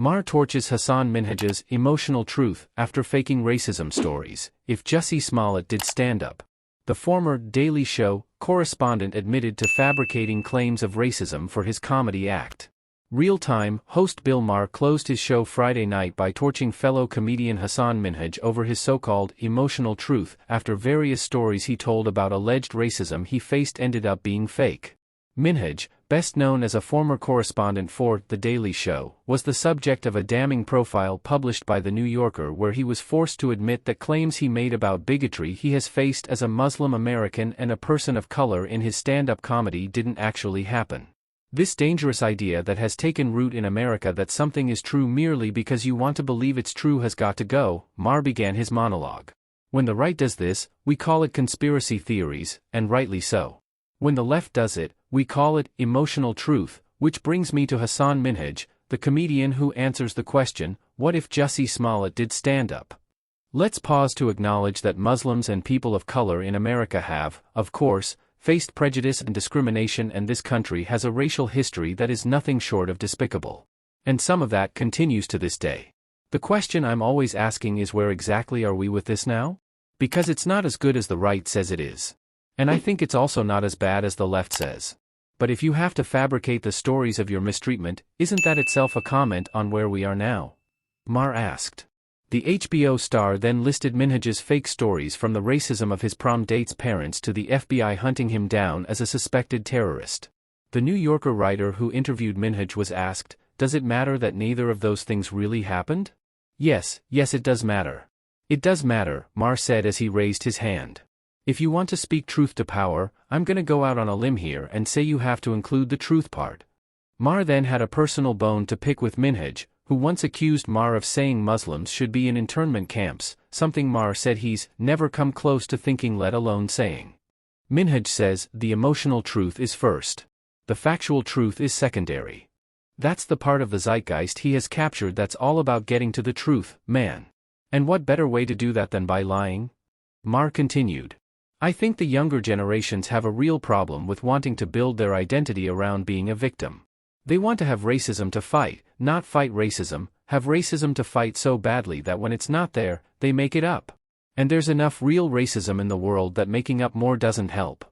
Maher torches Hasan Minhaj's emotional truth after faking racism stories. If Jussie Smollett did stand-up. The former Daily Show correspondent admitted to fabricating claims of racism for his comedy act. Real-time host Bill Maher closed his show Friday night by torching fellow comedian Hasan Minhaj over his so-called emotional truth after various stories he told about alleged racism he faced ended up being fake. Minhaj, best known as a former correspondent for The Daily Show, was the subject of a damning profile published by The New Yorker where he was forced to admit that claims he made about bigotry he has faced as a Muslim American and a person of color in his stand-up comedy didn't actually happen. This dangerous idea that has taken root in America that something is true merely because you want to believe it's true has got to go, Maher began his monologue. When the right does this, we call it conspiracy theories, and rightly so. When the left does it, we call it emotional truth, which brings me to Hasan Minhaj, the comedian who answers the question, what if Jussie Smollett did stand up? Let's pause to acknowledge that Muslims and people of color in America have, of course, faced prejudice and discrimination, and this country has a racial history that is nothing short of despicable. And some of that continues to this day. The question I'm always asking is, where exactly are we with this now? Because it's not as good as the right says it is. And I think it's also not as bad as the left says. But if you have to fabricate the stories of your mistreatment, isn't that itself a comment on where we are now? Maher asked. The HBO star then listed Minhaj's fake stories from the racism of his prom date's parents to the FBI hunting him down as a suspected terrorist. The New Yorker writer who interviewed Minhaj was asked, does it matter that neither of those things really happened? Yes, it does matter. It does matter, Maher said as he raised his hand. If you want to speak truth to power, I'm gonna go out on a limb here and say you have to include the truth part. Maher then had a personal bone to pick with Minhaj, who once accused Maher of saying Muslims should be in internment camps, something Maher said he's never come close to thinking, let alone saying. Minhaj says, the emotional truth is first. The factual truth is secondary. That's the part of the zeitgeist he has captured that's all about getting to the truth, man. And what better way to do that than by lying? Maher continued. I think the younger generations have a real problem with wanting to build their identity around being a victim. They want to have racism to fight, not fight racism, have racism to fight so badly that when it's not there, they make it up. And there's enough real racism in the world that making up more doesn't help.